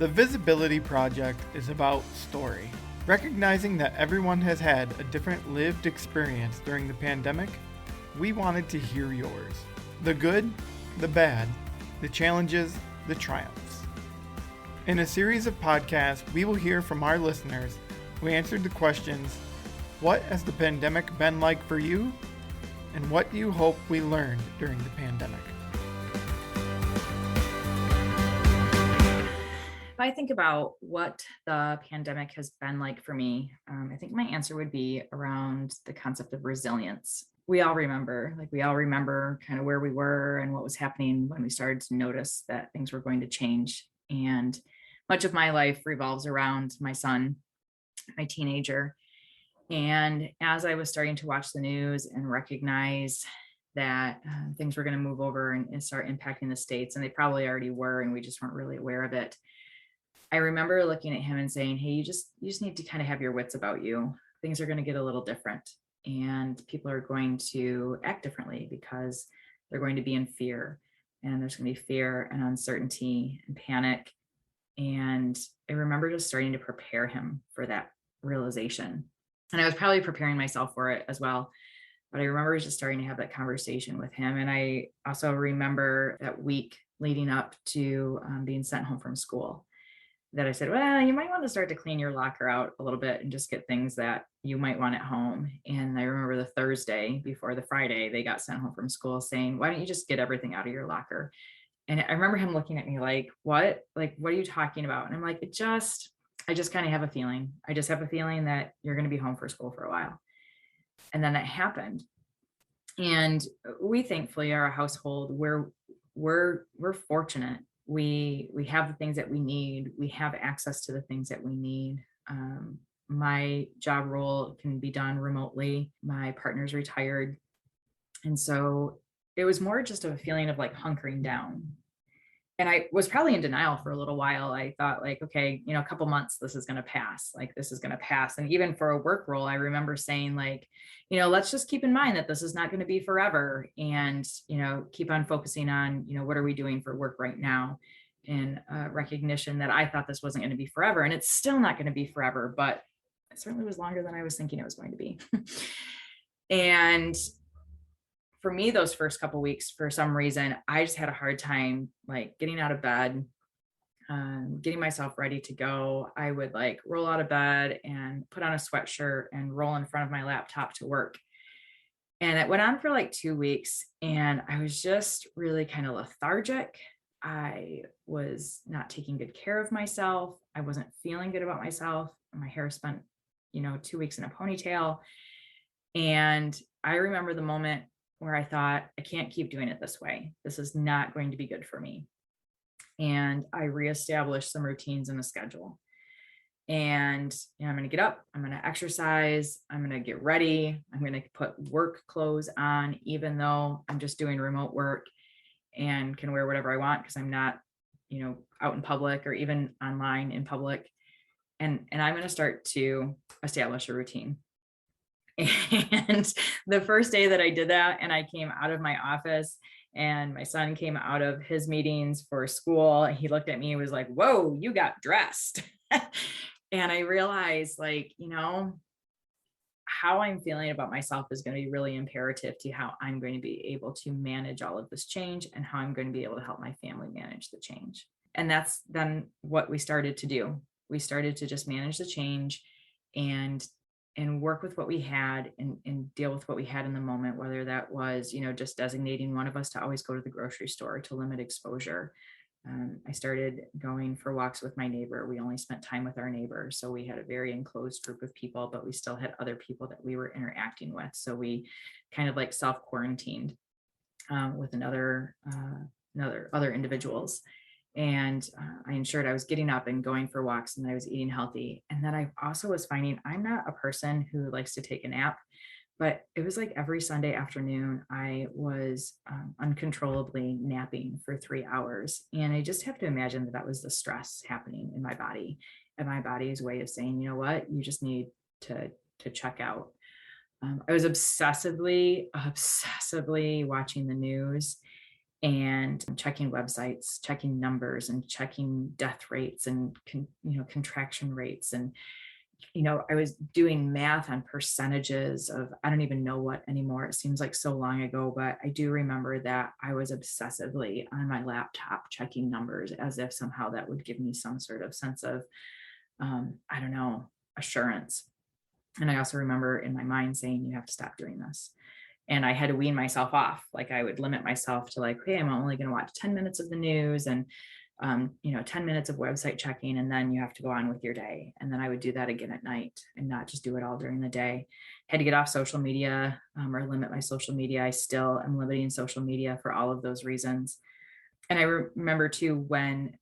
The Visibility Project is about story. Recognizing that everyone has had a different lived experience during the pandemic, we wanted to hear yours. The good, the bad, the challenges, the triumphs. In a series of podcasts, we will hear from our listeners who answered the questions, what has the pandemic been like for you? And what do you hope we learned during the pandemic? If I think about what the pandemic has been like for me, I think my answer would be around the concept of resilience. We all remember kind of where we were and what was happening when we started to notice that things were going to change. And much of my life revolves around my son, my teenager. And as I was starting to watch the news and recognize that things were going to move over and start impacting the states, and they probably already were, and we just weren't really aware of it. I remember looking at him and saying, hey, you just need to kind of have your wits about you. Things are going to get a little different, and people are going to act differently because they're going to be in fear, and there's going to be fear and uncertainty and panic. And I remember just starting to prepare him for that realization. And I was probably preparing myself for it as well. But I remember just starting to have that conversation with him. And I also remember that week leading up to being sent home from school, that I said, well, you might want to start to clean your locker out a little bit and just get things that you might want at home. And I remember the Thursday before the Friday, they got sent home from school saying, why don't you just get everything out of your locker? And I remember him looking at me like, what? Like, what are you talking about? And I'm like, I just kind of have a feeling. I just have a feeling that you're going to be home for school for a while. And then that happened. And we thankfully are a household where we're fortunate. We have the things that we need. We have access to the things that we need. My job role can be done remotely. My partner's retired. And so it was more just of a feeling of like hunkering down. And I was probably in denial for a little while. I thought like, okay, a couple months, this is going to pass. Like this is going to pass. And even for a work role, I remember saying like, let's just keep in mind that this is not going to be forever, and, keep on focusing on, what are we doing for work right now, in recognition that I thought this wasn't going to be forever, and it's still not going to be forever, but it certainly was longer than I was thinking it was going to be. And for me, those first couple of weeks, for some reason, I just had a hard time like getting out of bed, getting myself ready to go. I would like roll out of bed and put on a sweatshirt and roll in front of my laptop to work. And it went on for like 2 weeks, and I was just really kind of lethargic. I was not taking good care of myself. I wasn't feeling good about myself. My hair spent, 2 weeks in a ponytail. And I remember the moment where I thought, I can't keep doing it this way. This is not going to be good for me. And I reestablished some routines in the schedule. And I'm going to get up, I'm going to exercise, I'm going to get ready, I'm going to put work clothes on, even though I'm just doing remote work and can wear whatever I want because I'm not, out in public or even online in public. And I'm going to start to establish a routine. And the first day that I did that, and I came out of my office and my son came out of his meetings for school, and he looked at me and was like, whoa, you got dressed. And I realized like, how I'm feeling about myself is going to be really imperative to how I'm going to be able to manage all of this change and how I'm going to be able to help my family manage the change. And that's then what we started to do. We started to just manage the change and work with what we had and deal with what we had in the moment, whether that was, just designating one of us to always go to the grocery store to limit exposure. I started going for walks with my neighbor. We only spent time with our neighbor. So we had a very enclosed group of people, but we still had other people that we were interacting with. So we kind of like self-quarantined with other individuals. And I ensured I was getting up and going for walks, and I was eating healthy. And then I also was finding I'm not a person who likes to take a nap, but it was like every Sunday afternoon, I was uncontrollably napping for 3 hours. And I just have to imagine that was the stress happening in my body, and my body's way of saying, you know what, you just need to check out. I was obsessively watching the news. and checking websites, checking numbers, and checking death rates and contraction rates. And I was doing math on percentages of, I don't even know what anymore. It seems like so long ago, but I do remember that I was obsessively on my laptop checking numbers as if somehow that would give me some sort of sense of, I don't know, assurance. And I also remember in my mind saying, you have to stop doing this. And I had to wean myself off. Like I would limit myself to like, hey, I'm only going to watch 10 minutes of the news and 10 minutes of website checking, and then you have to go on with your day. And then I would do that again at night and not just do it all during the day. Had to get off social media or limit my social media. I still am limiting social media for all of those reasons. And I remember too, when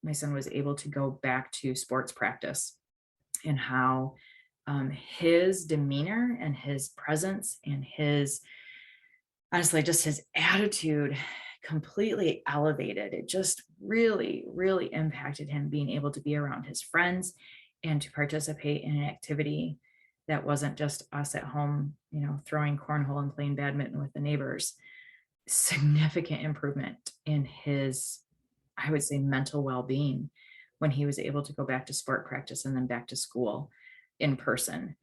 my son was able to go back to sports practice, and how his demeanor and his presence and his, honestly, just his attitude completely elevated. It just really, really impacted him, being able to be around his friends and to participate in an activity that wasn't just us at home, throwing cornhole and playing badminton with the neighbors. Significant improvement in his, I would say, mental well-being when he was able to go back to sport practice and then back to school in person.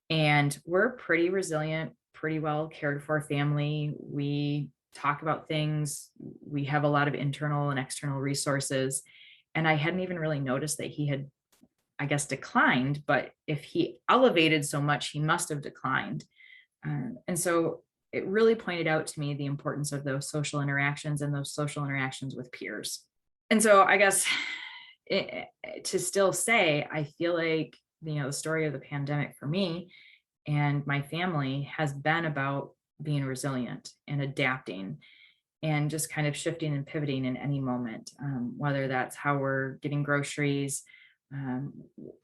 And we're pretty resilient, pretty well cared for family. We talk about things. We have a lot of internal and external resources. And I hadn't even really noticed that he had, I guess, declined, but if he elevated so much, he must have declined. And so it really pointed out to me the importance of those social interactions and those social interactions with peers. And so I guess to still say, I feel like, the story of the pandemic for me and my family has been about being resilient and adapting and just kind of shifting and pivoting in any moment, whether that's how we're getting groceries,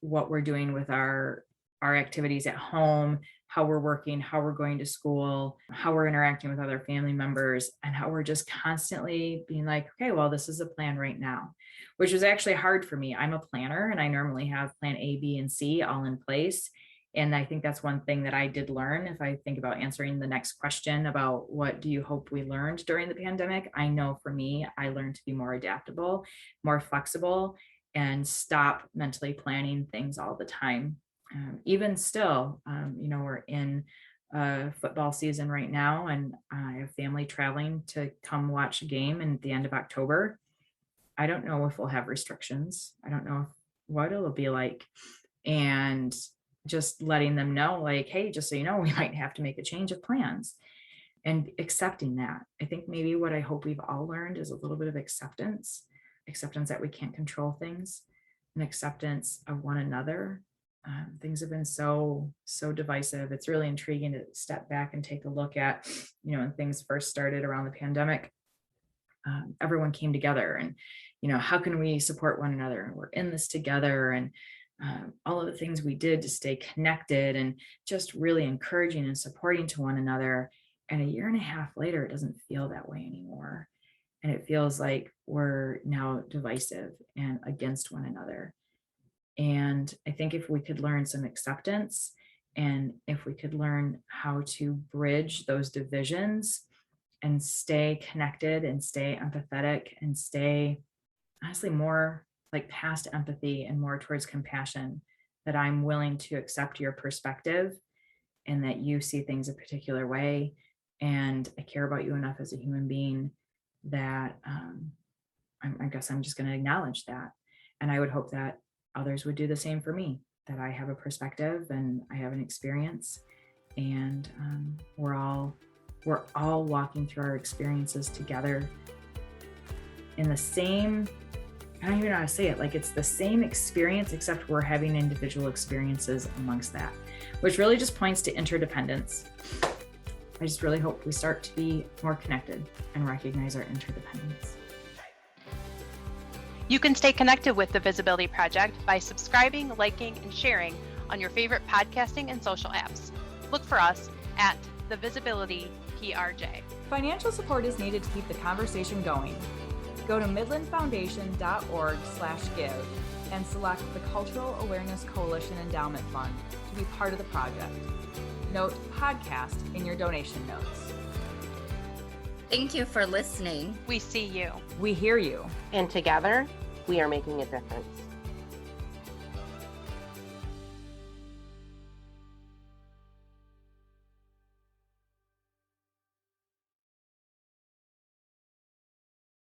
what we're doing with our activities at home, how we're working, how we're going to school, how we're interacting with other family members, and how we're just constantly being like, okay, well, this is a plan right now, which was actually hard for me. I'm a planner and I normally have plan A, B, and C all in place. And I think that's one thing that I did learn. If I think about answering the next question about what do you hope we learned during the pandemic, I know for me, I learned to be more adaptable, more flexible, and stop mentally planning things all the time. Even still, we're in football season right now, and I have family traveling to come watch a game at the end of October. I don't know if we'll have restrictions. I don't know what it'll be like. And just letting them know, like, hey, just so you know, we might have to make a change of plans, and accepting that. I think maybe what I hope we've all learned is a little bit of acceptance that we can't control things, and acceptance of one another. Things have been so divisive. It's really intriguing to step back and take a look at, when things first started around the pandemic, everyone came together and, how can we support one another? And we're in this together, and all of the things we did to stay connected and just really encouraging and supporting to one another. And a year and a half later, it doesn't feel that way anymore. And it feels like we're now divisive and against one another. And I think if we could learn some acceptance, and if we could learn how to bridge those divisions and stay connected and stay empathetic and stay, honestly, more like past empathy and more towards compassion, that I'm willing to accept your perspective and that you see things a particular way. And I care about you enough as a human being that I guess I'm just going to acknowledge that. And I would hope that others would do the same for me, that I have a perspective and I have an experience, and we're all walking through our experiences together in the same, I don't even know how to say it, like it's the same experience, except we're having individual experiences amongst that, which really just points to interdependence. I just really hope we start to be more connected and recognize our interdependence. You can stay connected with the Visibility Project by subscribing, liking, and sharing on your favorite podcasting and social apps. Look for us at the Visibility PRJ. Financial support is needed to keep the conversation going. Go to midlandfoundation.org/give and select the Cultural Awareness Coalition Endowment Fund to be part of the project. Note podcast in your donation notes. Thank you for listening. We see you. We hear you. And together, we are making a difference.